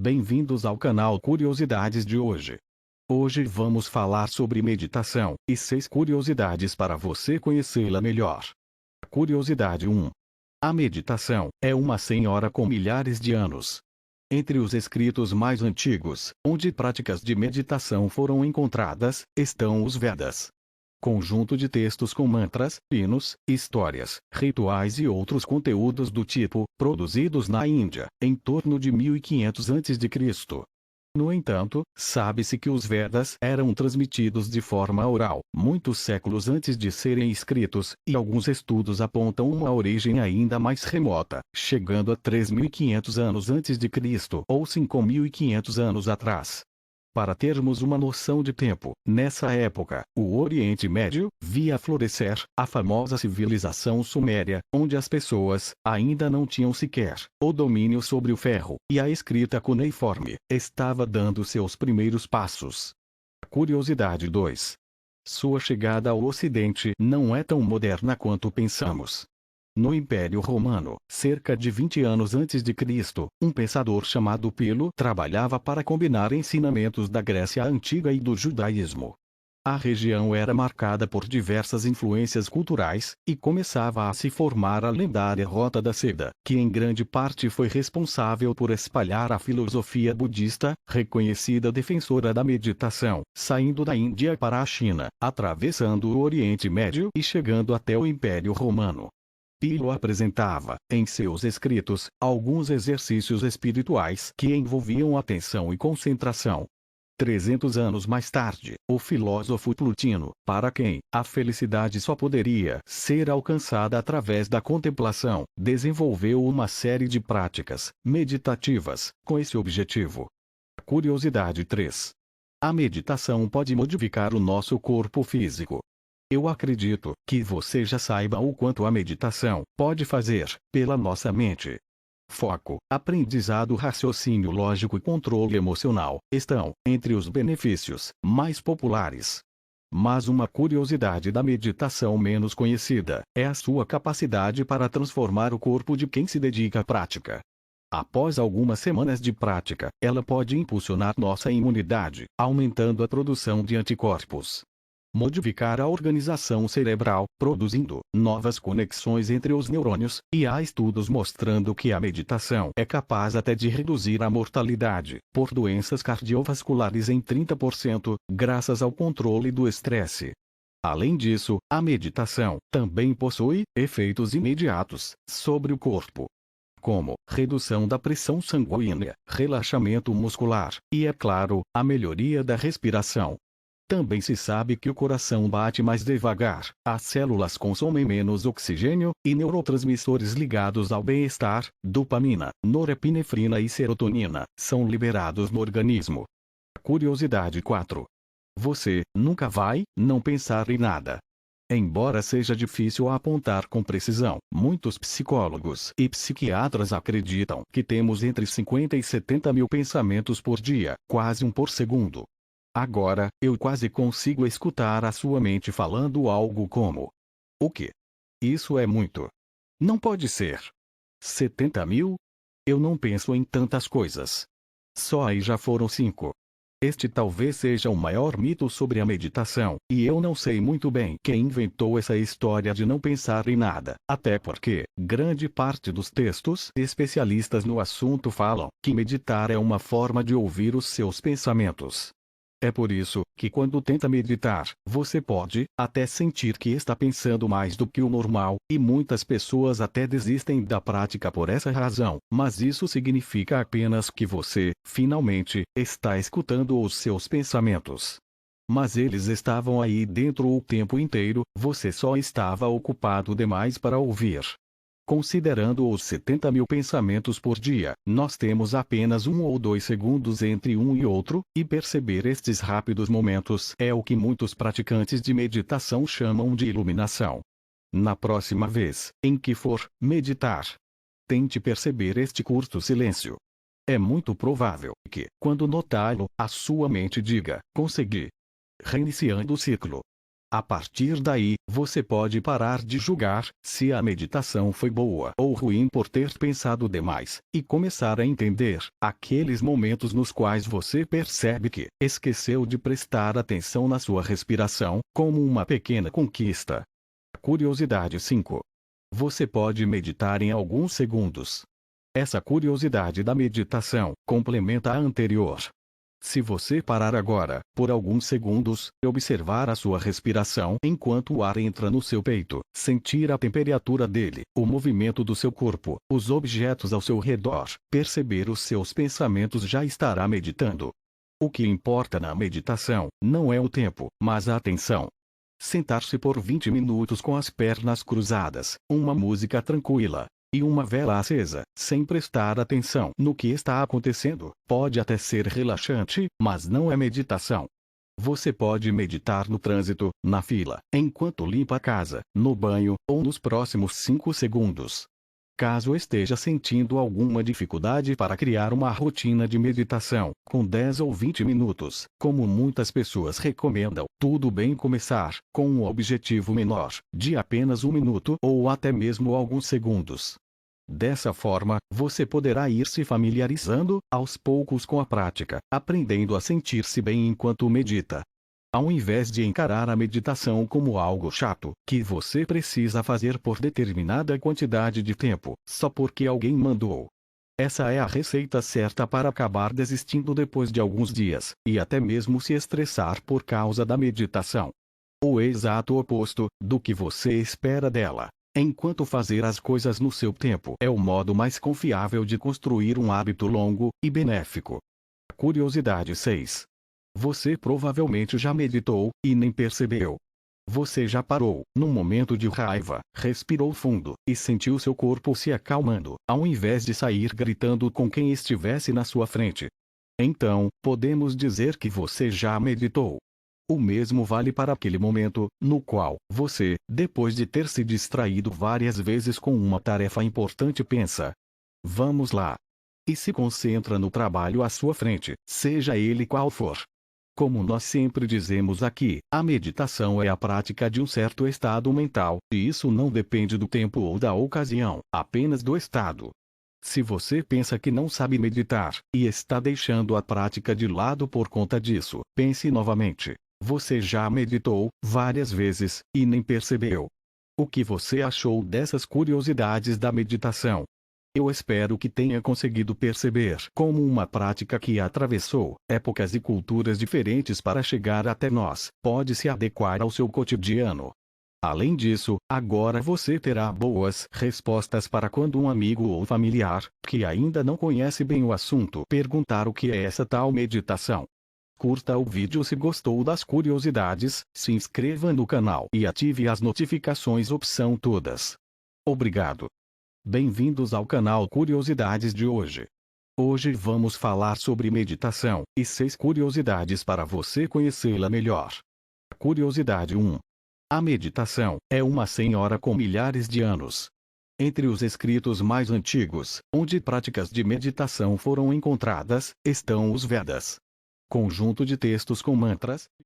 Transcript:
bem-vindos ao canal Curiosidades de hoje. Hoje vamos falar sobre meditação e 6 curiosidades para você conhecê-la melhor. Curiosidade 1. A meditação é uma senhora com milhares de anos. Entre os escritos mais antigos, onde práticas de meditação foram encontradas, estão os Vedas. Conjunto de textos com mantras, hinos, histórias, rituais e outros conteúdos do tipo, produzidos na Índia, em torno de 1500 a.C. No entanto, sabe-se que os Vedas eram transmitidos de forma oral, muitos séculos antes de serem escritos, e alguns estudos apontam uma origem ainda mais remota, chegando a 3500 anos antes de Cristo ou 5500 anos atrás. Para termos uma noção de tempo, nessa época, o Oriente Médio via florescer a famosa civilização suméria, onde as pessoas ainda não tinham sequer o domínio sobre o ferro, e a escrita cuneiforme estava dando seus primeiros passos. Curiosidade 2. Sua chegada ao Ocidente não é tão moderna quanto pensamos. No Império Romano, cerca de 20 anos antes de Cristo, um pensador chamado Pilo trabalhava para combinar ensinamentos da Grécia Antiga e do judaísmo. A região era marcada por diversas influências culturais, e começava a se formar a lendária Rota da Seda, que em grande parte foi responsável por espalhar a filosofia budista, reconhecida defensora da meditação, saindo da Índia para a China, atravessando o Oriente Médio e chegando até o Império Romano. Pilo apresentava, em seus escritos, alguns exercícios espirituais que envolviam atenção e concentração. 300 anos mais tarde, o filósofo Plutino, para quem a felicidade só poderia ser alcançada através da contemplação, desenvolveu uma série de práticas meditativas com esse objetivo. Curiosidade 3. A meditação pode modificar o nosso corpo físico. Eu acredito que você já saiba o quanto a meditação pode fazer pela nossa mente. Foco, aprendizado, raciocínio lógico e controle emocional estão entre os benefícios mais populares. Mas uma curiosidade da meditação menos conhecida é a sua capacidade para transformar o corpo de quem se dedica à prática. Após algumas semanas de prática, ela pode impulsionar nossa imunidade, aumentando a produção de anticorpos. Modificar a organização cerebral, produzindo novas conexões entre os neurônios, e há estudos mostrando que a meditação é capaz até de reduzir a mortalidade por doenças cardiovasculares em 30%, graças ao controle do estresse. Além disso, a meditação também possui efeitos imediatos sobre o corpo, como redução da pressão sanguínea, relaxamento muscular e, é claro, a melhoria da respiração. Também se sabe que o coração bate mais devagar, as células consomem menos oxigênio, e neurotransmissores ligados ao bem-estar, dopamina, norepinefrina e serotonina, são liberados no organismo. Curiosidade 4. Você nunca vai não pensar em nada. Embora seja difícil apontar com precisão, muitos psicólogos e psiquiatras acreditam que temos entre 50 e 70 mil pensamentos por dia, quase um por segundo. Agora, eu quase consigo escutar a sua mente falando algo como: o quê? Isso é muito. Não pode ser. 70 mil? Eu não penso em tantas coisas. Só aí já foram 5. Este talvez seja o maior mito sobre a meditação, e eu não sei muito bem quem inventou essa história de não pensar em nada, até porque grande parte dos textos especialistas no assunto falam que meditar é uma forma de ouvir os seus pensamentos. É por isso que quando tenta meditar, você pode até sentir que está pensando mais do que o normal, e muitas pessoas até desistem da prática por essa razão, mas isso significa apenas que você, finalmente, está escutando os seus pensamentos. Mas eles estavam aí dentro o tempo inteiro, você só estava ocupado demais para ouvir. Considerando os 70 mil pensamentos por dia, nós temos apenas 1 ou 2 segundos entre um e outro, e perceber estes rápidos momentos é o que muitos praticantes de meditação chamam de iluminação. Na próxima vez em que for meditar, tente perceber este curto silêncio. É muito provável que, quando notá-lo, a sua mente diga: consegui. Reiniciando o ciclo. A partir daí, você pode parar de julgar se a meditação foi boa ou ruim por ter pensado demais, e começar a entender aqueles momentos nos quais você percebe que esqueceu de prestar atenção na sua respiração, como uma pequena conquista. Curiosidade 5. Você pode meditar em alguns segundos. Essa curiosidade da meditação complementa a anterior. Se você parar agora, por alguns segundos, e observar a sua respiração enquanto o ar entra no seu peito, sentir a temperatura dele, o movimento do seu corpo, os objetos ao seu redor, perceber os seus pensamentos, já estará meditando. O que importa na meditação não é o tempo, mas a atenção. Sentar-se por 20 minutos com as pernas cruzadas, uma música tranquila e uma vela acesa, sem prestar atenção no que está acontecendo, pode até ser relaxante, mas não é meditação. Você pode meditar no trânsito, na fila, enquanto limpa a casa, no banho, ou nos próximos 5 segundos. Caso esteja sentindo alguma dificuldade para criar uma rotina de meditação, com 10 ou 20 minutos, como muitas pessoas recomendam, tudo bem começar com um objetivo menor, de apenas 1 minuto ou até mesmo alguns segundos. Dessa forma, você poderá ir se familiarizando, aos poucos com a prática, aprendendo a sentir-se bem enquanto medita. Ao invés de encarar a meditação como algo chato, que você precisa fazer por determinada quantidade de tempo, só porque alguém mandou. Essa é a receita certa para acabar desistindo depois de alguns dias, e até mesmo se estressar por causa da meditação. O exato oposto do que você espera dela. Enquanto fazer as coisas no seu tempo é o modo mais confiável de construir um hábito longo e benéfico. Curiosidade 6. Você provavelmente já meditou e nem percebeu. Você já parou, num momento de raiva, respirou fundo e sentiu seu corpo se acalmando, ao invés de sair gritando com quem estivesse na sua frente. Então, podemos dizer que você já meditou. O mesmo vale para aquele momento, no qual você, depois de ter se distraído várias vezes com uma tarefa importante, pensa: vamos lá. E se concentra no trabalho à sua frente, seja ele qual for. Como nós sempre dizemos aqui, a meditação é a prática de um certo estado mental, e isso não depende do tempo ou da ocasião, apenas do estado. Se você pensa que não sabe meditar, e está deixando a prática de lado por conta disso, pense novamente. Você já meditou várias vezes e nem percebeu. O que você achou dessas curiosidades da meditação? Eu espero que tenha conseguido perceber como uma prática que atravessou épocas e culturas diferentes para chegar até nós pode se adequar ao seu cotidiano. Além disso, agora você terá boas respostas para quando um amigo ou familiar, que ainda não conhece bem o assunto, perguntar o que é essa tal meditação. Curta o vídeo se gostou das curiosidades, se inscreva no canal e ative as notificações opção todas. Obrigado. Bem-vindos ao canal Curiosidades de hoje. Hoje vamos falar sobre meditação, e 6 curiosidades para você conhecê-la melhor. Curiosidade 1. A meditação é uma senhora com milhares de anos. Entre os escritos mais antigos, onde práticas de meditação foram encontradas, estão os Vedas. Conjunto de textos com mantras,